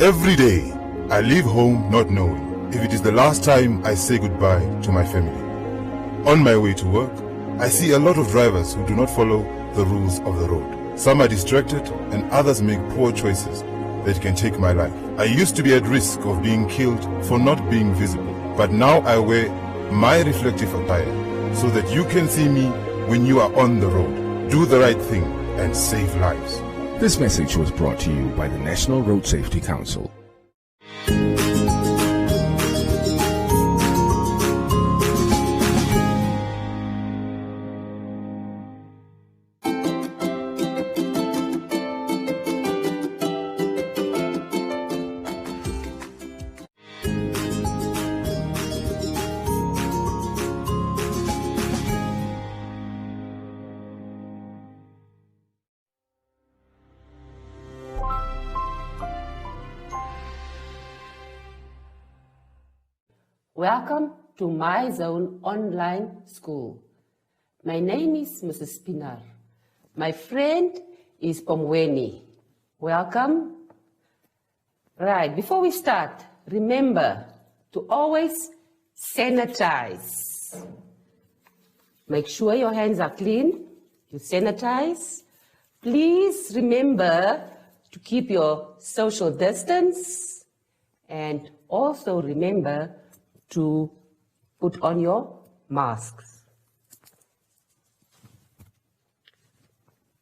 Every day, I leave home not knowing if it is the last time I say goodbye to my family. On my way to work, I see a lot of drivers who do not follow the rules of the road. Some are distracted and others make poor choices that can take my life. I used to be at risk of being killed for not being visible, but now I wear my reflective attire so that you can see me when you are on the road. Do the right thing and save lives. This message was brought to you by the National Road Safety Council. Welcome to My Zone Online School. My name is Mrs. Pinar. My friend is Pomweni. Welcome. Right, before we start, remember to always sanitize. Make sure your hands are clean. You sanitize. Please remember to keep your social distance and also remember to put on your masks.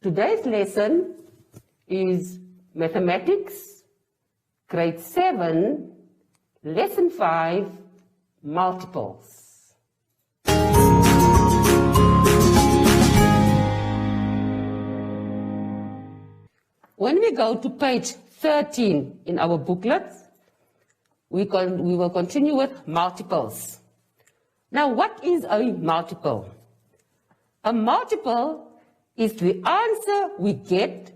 Today's lesson is Mathematics, Grade 7, Lesson 5, Multiples. When we go to page 13 in our booklet, we will continue with multiples. Now, what is a multiple? A multiple is the answer we get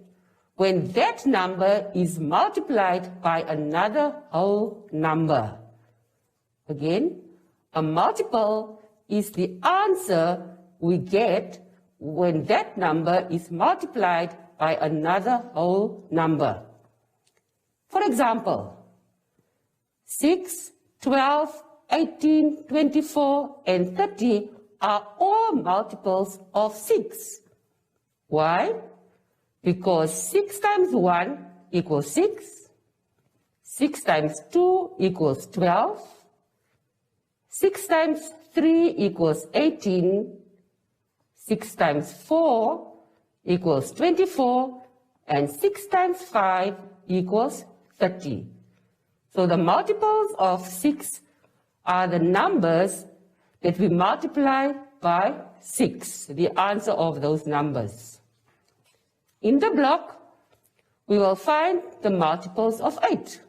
when that number is multiplied by another whole number. Again, a multiple is the answer we get when that number is multiplied by another whole number. For example, 6, 12, 18, 24, and 30 are all multiples of 6. Why? Because 6 times 1 equals 6, 6 times 2 equals 12, 6 times 3 equals 18, 6 times 4 equals 24, and 6 times 5 equals 30. So the multiples of 6 are the numbers that we multiply by 6, the answer of those numbers. In the block, we will find the multiples of 8.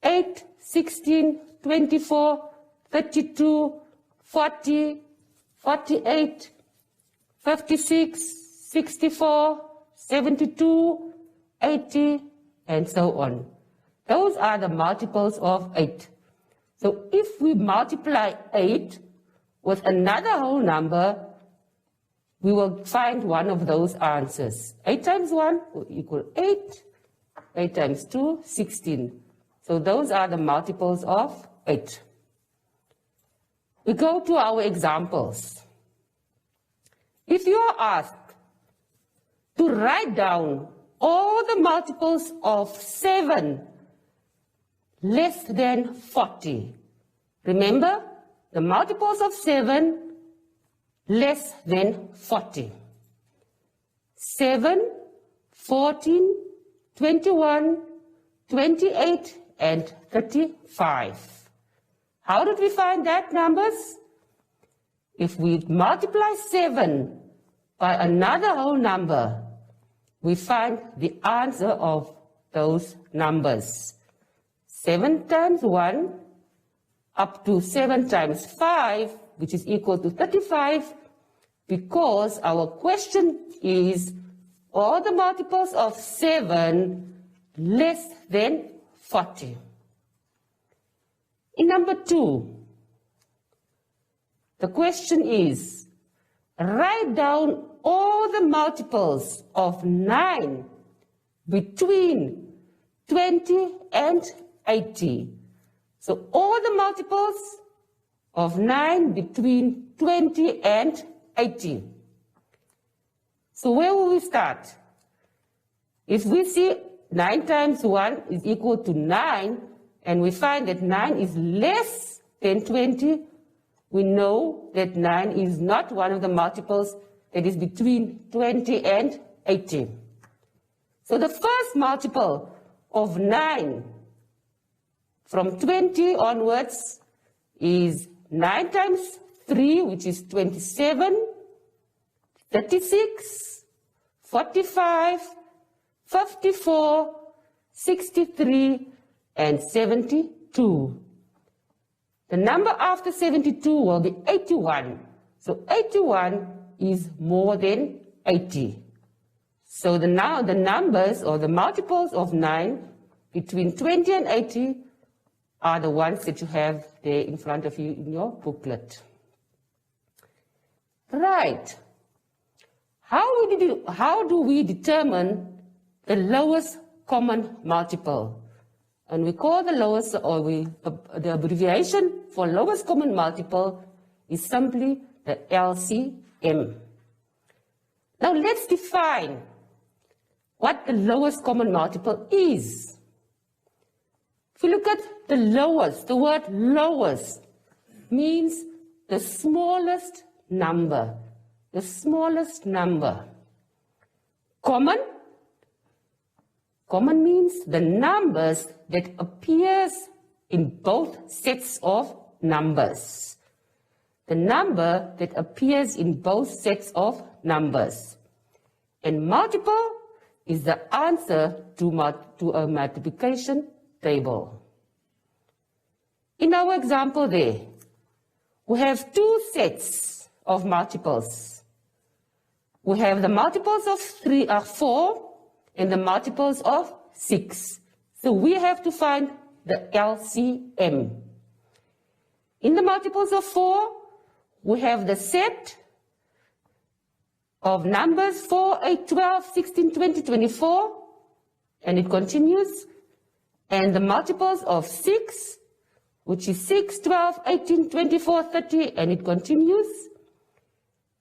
8, 16, 24, 32, 40, 48, 56, 64, 72, 80, and so on. Those are the multiples of 8. So if we multiply 8 with another whole number, we will find one of those answers. 8 times 1 will equal 8. 8 times 2, 16. So those are the multiples of 8. We go to our examples. If you are asked to write down all the multiples of 7 less than 40. Remember, the multiples of 7 less than 40. 7, 14, 21, 28, and 35. How did we find that numbers? If we multiply 7 by another whole number, we find the answer of those numbers. 7 times 1 up to 7 times 5, which is equal to 35, because our question is all the multiples of 7 less than 40. In number 2, the question is, write down all the multiples of 9 between 20, and 80. So all the multiples of 9 between 20 and 80. So where will we start? If we see 9 times 1 is equal to 9, and we find that 9 is less than 20, we know that 9 is not one of the multiples that is between 20 and 80. So the first multiple of 9 from 20 onwards is 9 times 3, which is 27, 36, 45, 54, 63, and 72. The number after 72 will be 81. So 81 is more than 80. So now the numbers or the multiples of 9 between 20 and 80 are the ones that you have there in front of you in your booklet. Right. How do we determine the lowest common multiple? And we call the lowest, or the abbreviation for lowest common multiple is simply the LCM. Now let's define what the lowest common multiple is. If you look at the lowest, the word lowest means the smallest number. The smallest number. Common means the numbers that appears in both sets of numbers. The number that appears in both sets of numbers. And multiple is the answer to a multiplication table. In our example there, we have two sets of multiples. We have the multiples of 4 and the multiples of 6. So we have to find the LCM. In the multiples of 4, we have the set of numbers 4, 8, 12, 16, 20, 24, and it continues. And the multiples of 6, which is 6, 12, 18, 24, 30, and it continues.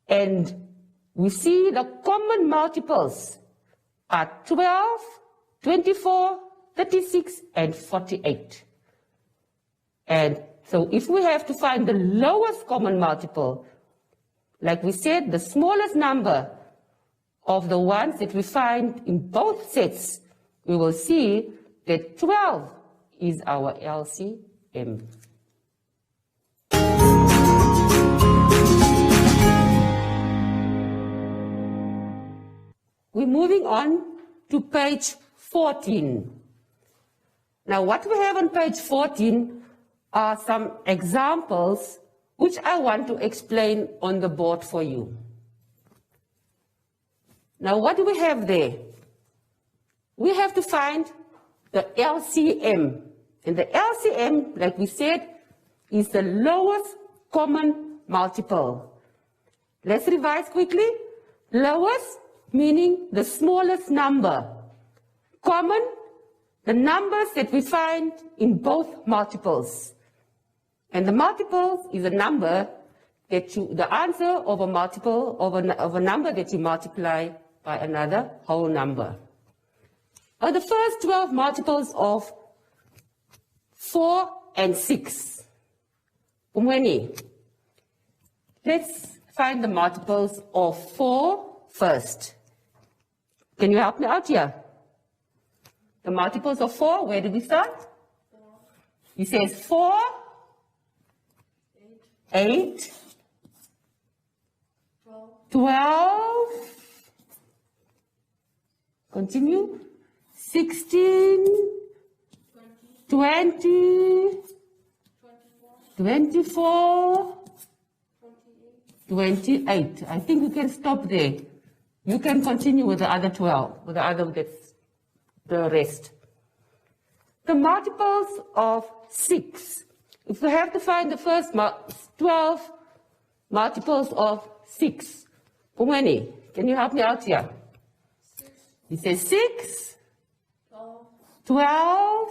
And we see the common multiples are 12, 24, 36, and 48. And so if we have to find the lowest common multiple, like we said, the smallest number of the ones that we find in both sets, we will see that 12 is our LCM. We're moving on to page 14. Now what we have on page 14 are some examples which I want to explain on the board for you. Now what do we have there? We have to find the LCM. And the LCM, like we said, is the lowest common multiple. Let's revise quickly. Lowest meaning the smallest number. Common, the numbers that we find in both multiples. And the multiples is a number that the answer of a multiple of a number that you multiply by another whole number. The first 12 multiples of 4 and 6. Umweni. Let's find the multiples of 4 first. Can you help me out here? The multiples of 4, where did we start? He says 4, 8, 12, continue, 16, 20, 24, 28. I think we can stop there. You can continue with the other 12, with the other, that's the rest. The multiples of 6. If we have to find the first 12 multiples of 6, Pumweni, can you help me out here? 6. He says 6, 12, 12,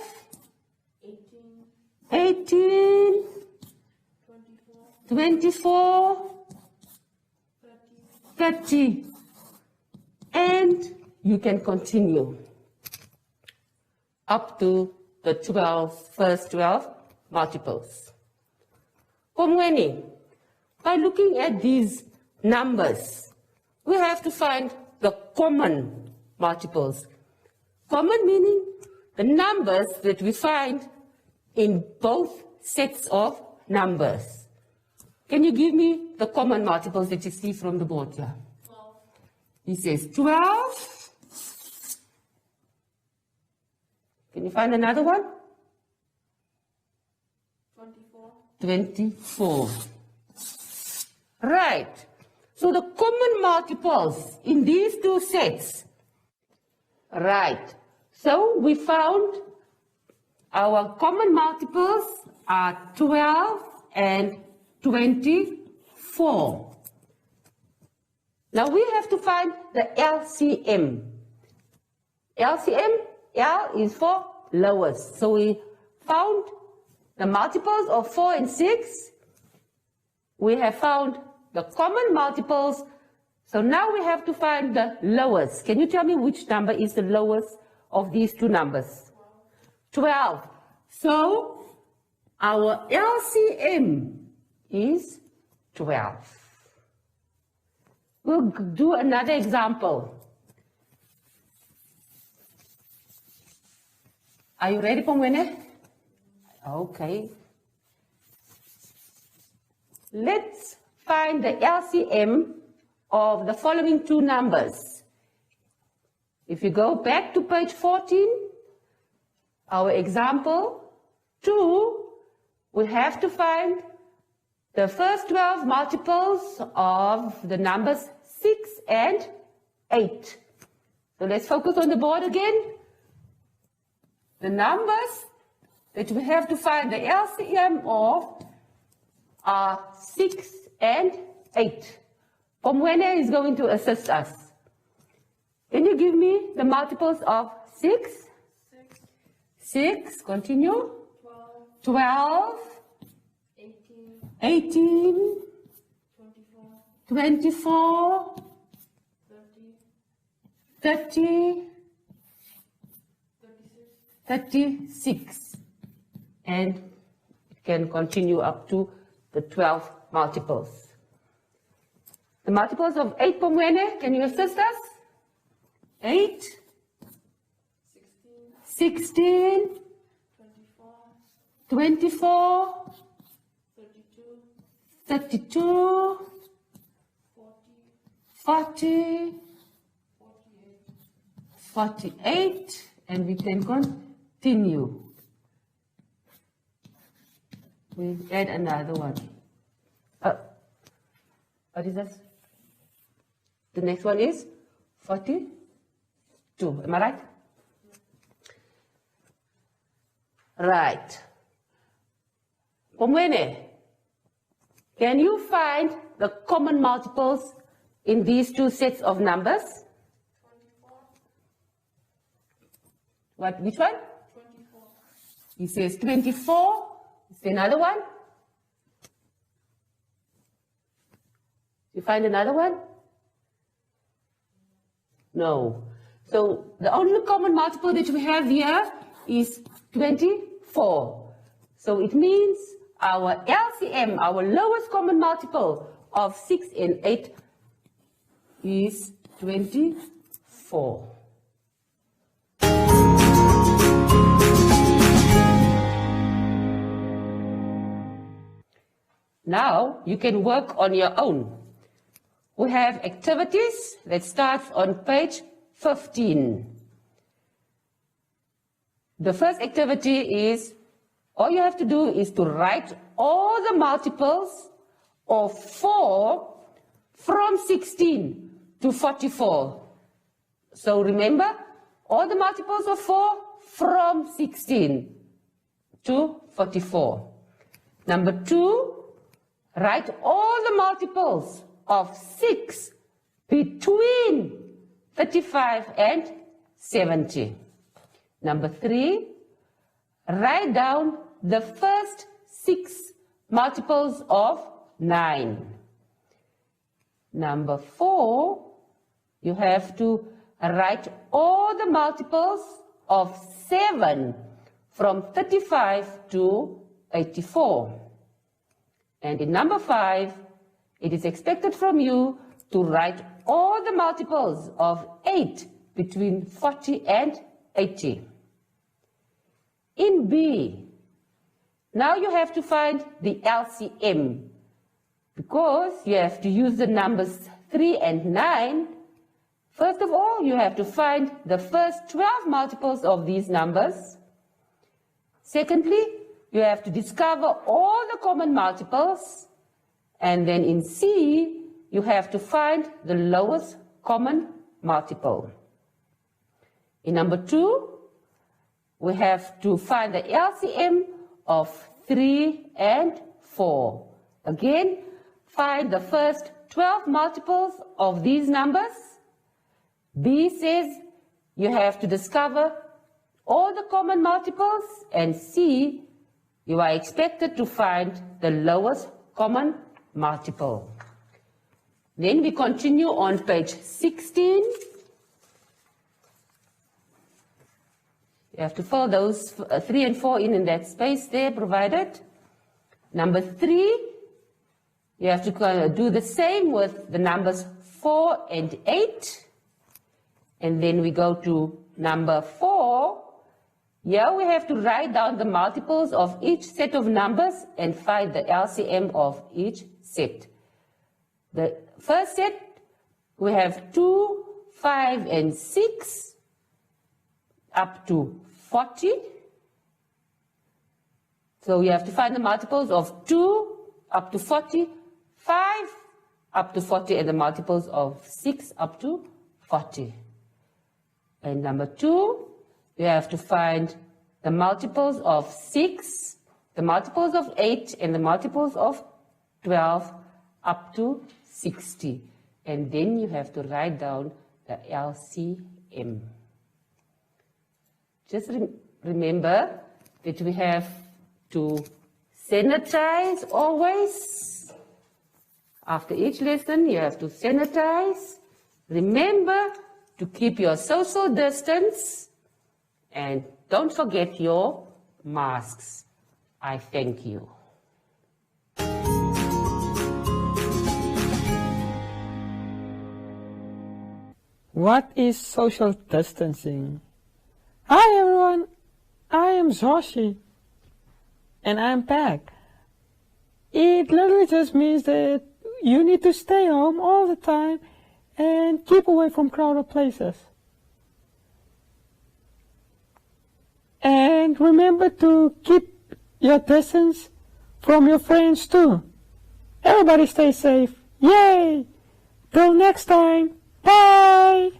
18, 24, 30, and you can continue up to the first 12 multiples. Komweni, by looking at these numbers, we have to find the common multiples. Common meaning the numbers that we find in both sets of numbers. Can you give me the common multiples that you see from the board here? 12. He says 12. Can you find another one? 24. 24. Right. So the common multiples in these two sets. Right. So we found our common multiples are 12 and 24. Now we have to find the LCM. LCM, L is for lowest. So we found the multiples of 4 and 6. We have found the common multiples. So now we have to find the lowest. Can you tell me which number is the lowest of these two numbers? 12. So our LCM is 12. We'll do another example. Are you ready, Pomwene? Okay. Let's find the LCM of the following two numbers. If you go back to page 14, our example 2, we have to find the first 12 multiples of the numbers 6 and 8. So let's focus on the board again. The numbers that we have to find the LCM of are 6 and 8. Pomwene is going to assist us. Can you give me the multiples of 6? 6, continue. 12, 18, 24, 30, 36. And it can continue up to the 12 multiples. The multiples of 8, Pomwene, can you assist us? 8, 16, 24, 32, 40, 48, and we can continue. We add another one. What is this? The next one is 42. Am I right? Right. Pomwene, can you find the common multiples in these two sets of numbers? 24. What? Which one? 24. He says 24. Is there another one? You find another one? No. So the only common multiple that we have here is 24. So it means our LCM, our lowest common multiple of 6 and 8 is 24. Now you can work on your own. We have activities that starts on page 15. The first activity is, all you have to do is to write all the multiples of 4 from 16 to 44. So remember, all the multiples of 4 from 16 to 44. Number 2, write all the multiples of 6 between 35 and 70. Number 3, write down the first 6 multiples of 9. Number 4, you have to write all the multiples of 7 from 35 to 84. And in number 5, it is expected from you to write all the multiples of 8 between 40 and 80. In B, now you have to find the LCM, because you have to use the numbers 3 and 9. First of all, you have to find the first 12 multiples of these numbers. Secondly, you have to discover all the common multiples. And then in C, you have to find the lowest common multiple. In number 2, we have to find the LCM of 3 and 4. Again, find the first 12 multiples of these numbers. B says you have to discover all the common multiples, and C, you are expected to find the lowest common multiple. Then we continue on page 16. You have to fill those 3 and 4 in that space there provided. Number 3, you have to do the same with the numbers 4 and 8. And then we go to number 4. Here we have to write down the multiples of each set of numbers and find the LCM of each set. The first set, we have 2, 5, and 6 up to 40. So we have to find the multiples of 2 up to 40, 5 up to 40, and the multiples of 6 up to 40. And number 2, you have to find the multiples of 6, the multiples of 8, and the multiples of 12 up to 60. And then you have to write down the LCM. Just remember that we have to sanitize always. After each lesson, you have to sanitize. Remember to keep your social distance, and don't forget your masks. I thank you. What is social distancing? Hi everyone, I am Zoshi, and I'm back. It literally just means that you need to stay home all the time and keep away from crowded places. And remember to keep your distance from your friends too. Everybody stay safe. Yay! Till next time. Bye!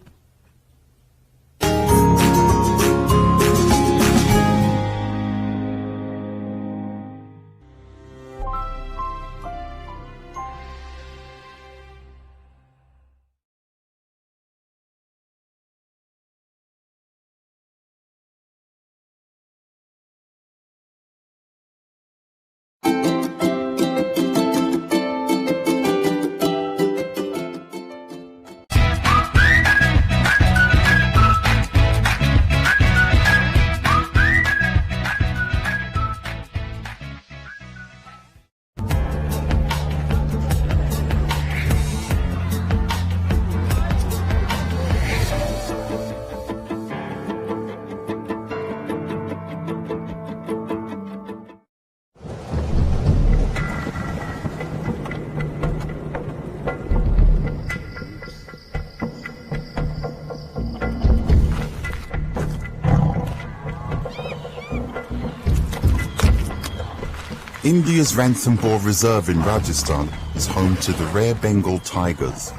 India's Ranthambore Reserve in Rajasthan is home to the rare Bengal tigers.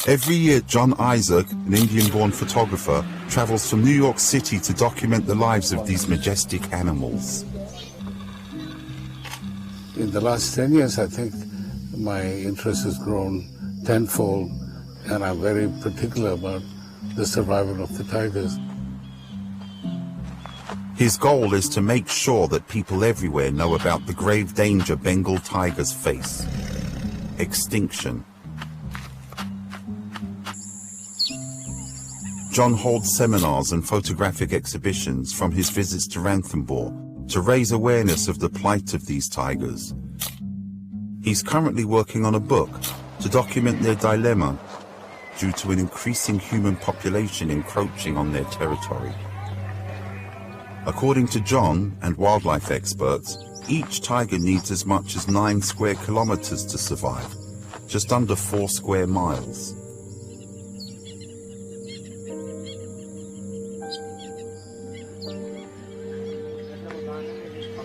Every year, John Isaac, an Indian-born photographer, travels from New York City to document the lives of these majestic animals. In the last 10 years, I think my interest has grown tenfold, and I'm very particular about the survival of the tigers. His goal is to make sure that people everywhere know about the grave danger Bengal tigers face: extinction. John holds seminars and photographic exhibitions from his visits to Ranthambore to raise awareness of the plight of these tigers. He's currently working on a book to document their dilemma due to an increasing human population encroaching on their territory. According to John and wildlife experts, each tiger needs as much as 9 square kilometers to survive, just under 4 square miles.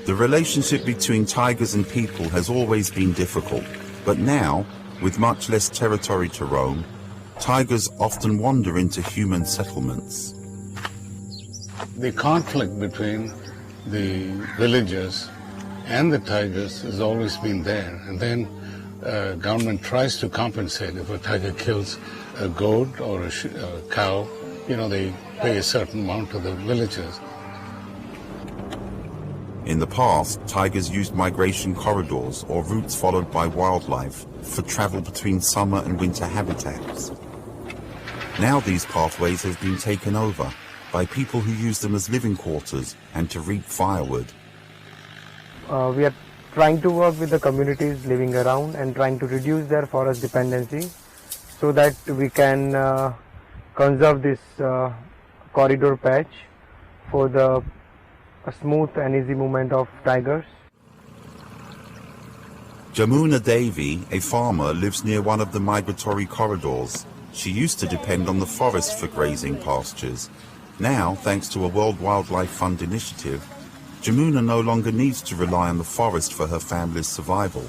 The relationship between tigers and people has always been difficult, but now, with much less territory to roam, tigers often wander into human settlements. The conflict between the villagers and the tigers has always been there, and then government tries to compensate. If a tiger kills a goat or a cow, they pay a certain amount to the villagers. In the past, tigers used migration corridors or routes followed by wildlife for travel between summer and winter habitats. Now these pathways have been taken over by people who use them as living quarters and to reap firewood. We are trying to work with the communities living around and trying to reduce their forest dependency so that we can conserve this corridor patch for the smooth and easy movement of tigers. Jamuna Devi, a farmer, lives near one of the migratory corridors. She used to depend on the forest for grazing pastures. Now, thanks to a World Wildlife Fund initiative, Jamuna no longer needs to rely on the forest for her family's survival.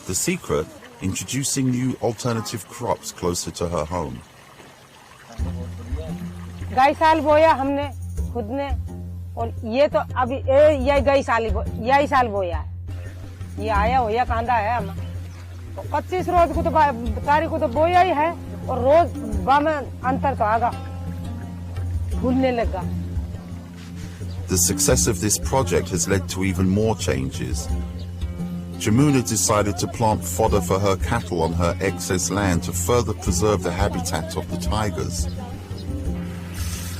The secret? Introducing new alternative crops closer to her home. गई साल बोया हमने खुद ने, और ये तो अभी ये गई साल यही साल बोया है. ये आया हो या कांदा है हम 25 रोज को तो तारीख को तो बोया ही है, और रोज बा में अंतर तो आगा भूलने लगा. The success of this project has led to even more changes. Jamuna decided to plant fodder for her cattle on her excess land to further preserve the habitat of the tigers.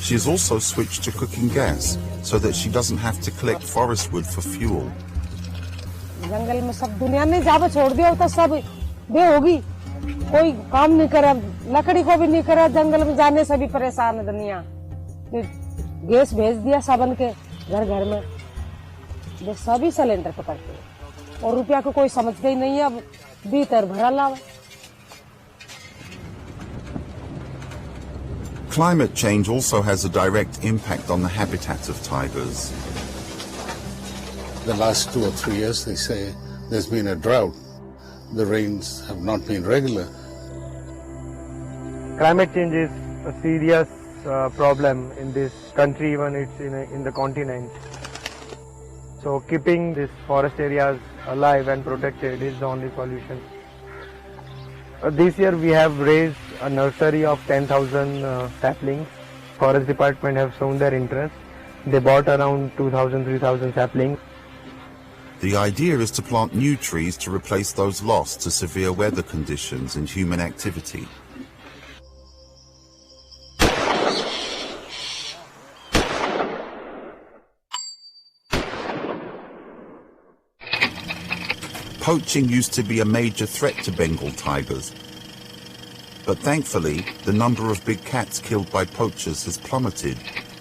She has also switched to cooking gas so that she doesn't have to collect forest wood for fuel. जंगल में सब दुनिया ने जहाँ छोड़ दिया तो सब बे होगी, कोई काम नहीं करा, लकड़ी को भी नहीं करा, जंगल में जाने से भी परेशान है दुनिया. गैस भेज दिया सबन के घर घर में, वे सभी सिलेंडर पकड़ते हैं, और रुपया को कोई समझ गई नहीं है, अब भीतर भरा लावा. Climate change also has a direct impact on the habitat of tigers. The last 2 or 3 years, they say, there's been a drought. The rains have not been regular. Climate change is a serious problem in this country, even it's in the continent. So keeping these forest areas alive and protected is the only solution. This year we have raised a nursery of 10,000 saplings. Forest department have shown their interest. They bought around 2,000-3,000 saplings. The idea is to plant new trees to replace those lost to severe weather conditions and human activity. Poaching used to be a major threat to Bengal tigers, but thankfully the number of big cats killed by poachers has plummeted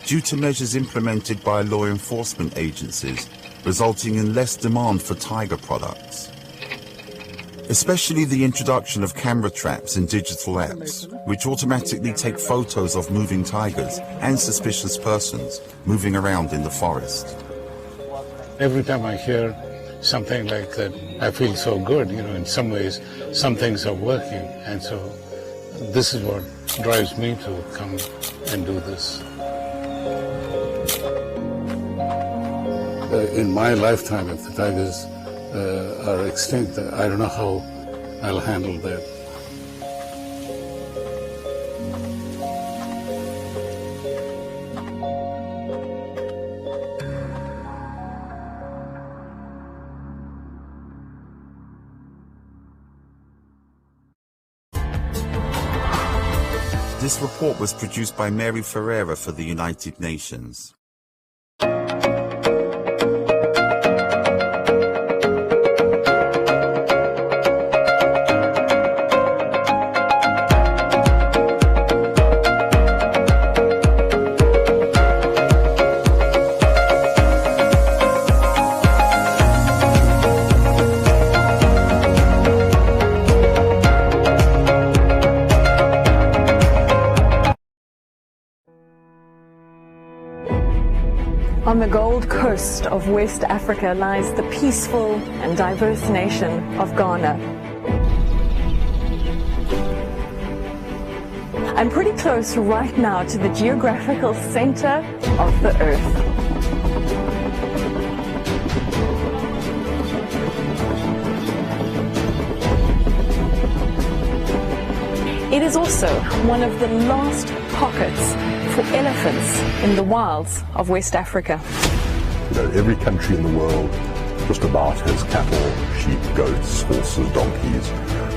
due to measures implemented by law enforcement agencies, resulting in less demand for tiger products. Especially the introduction of camera traps and digital apps, which automatically take photos of moving tigers and suspicious persons moving around in the forest. Every time I hear something like that, I feel so good, in some ways, some things are working, and so this is what drives me to come and do this. In my lifetime, if the tigers are extinct, I don't know how I'll handle that. This report was produced by Mary Ferreira for the United Nations. On the Gold Coast of West Africa lies the peaceful and diverse nation of Ghana. I'm pretty close right now to the geographical center of the Earth. It is also one of the last pockets for elephants in the wilds of West Africa. You know, every country in the world just about has cattle, sheep, goats, horses, donkeys,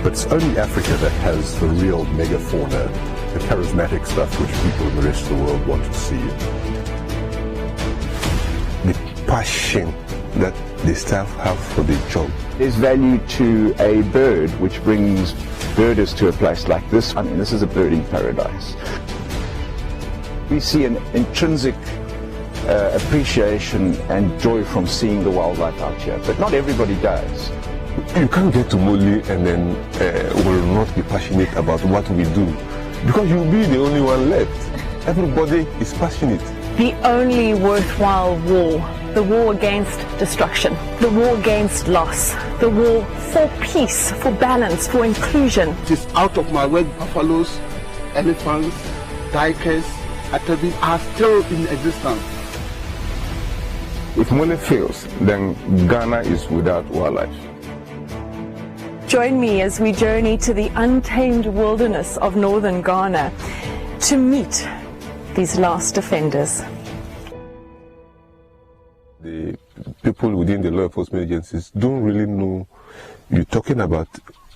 but it's only Africa that has the real megafauna, the charismatic stuff which people in the rest of the world want to see. The passion that the staff have for the job. There's value to a bird which brings birders to a place like this. I mean, this is a birding paradise. We see an intrinsic appreciation and joy from seeing the wildlife out here, but not everybody does. You can't get to Moli and then will not be passionate about what we do, because you'll be the only one left. Everybody is passionate. The only worthwhile war, the war against destruction, the war against loss, the war for peace, for balance, for inclusion. It is out of my way. Buffaloes, elephants, tigers, are still in existence. If money fails, then Ghana is without wildlife. Join me as we journey to the untamed wilderness of northern Ghana to meet these last defenders. The people within the law enforcement agencies don't really know you're talking about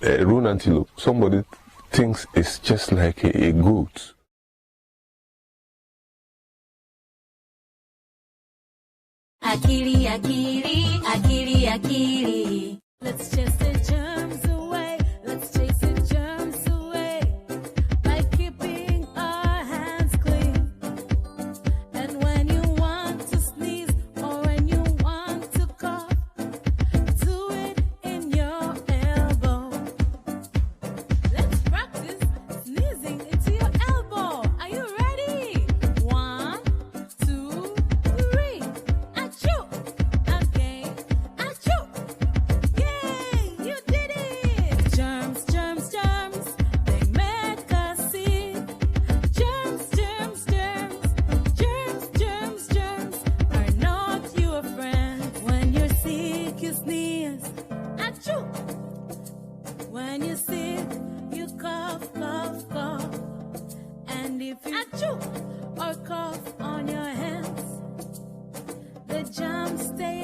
a roan antelope. Somebody thinks it's just like a goat. Akili, akili, akili, akili. Let's chase the germs away. Let's chase the germs away by keeping our hands clean. And when you want to sneeze or when you want to cough, do it in your elbow. Let's practice sneezing into your elbow. Are you ready? 1, 2, 3. Achoo! Again. Achoo! Yay! You did it! Germs, germs, germs. They make us sick. Germs, germs, germs. Germs, germs, germs are not your friends. When you're sick, you sneeze. Achoo! When you're sick, you cough, cough, cough. And if you achoo or cough on your hands, the germs stay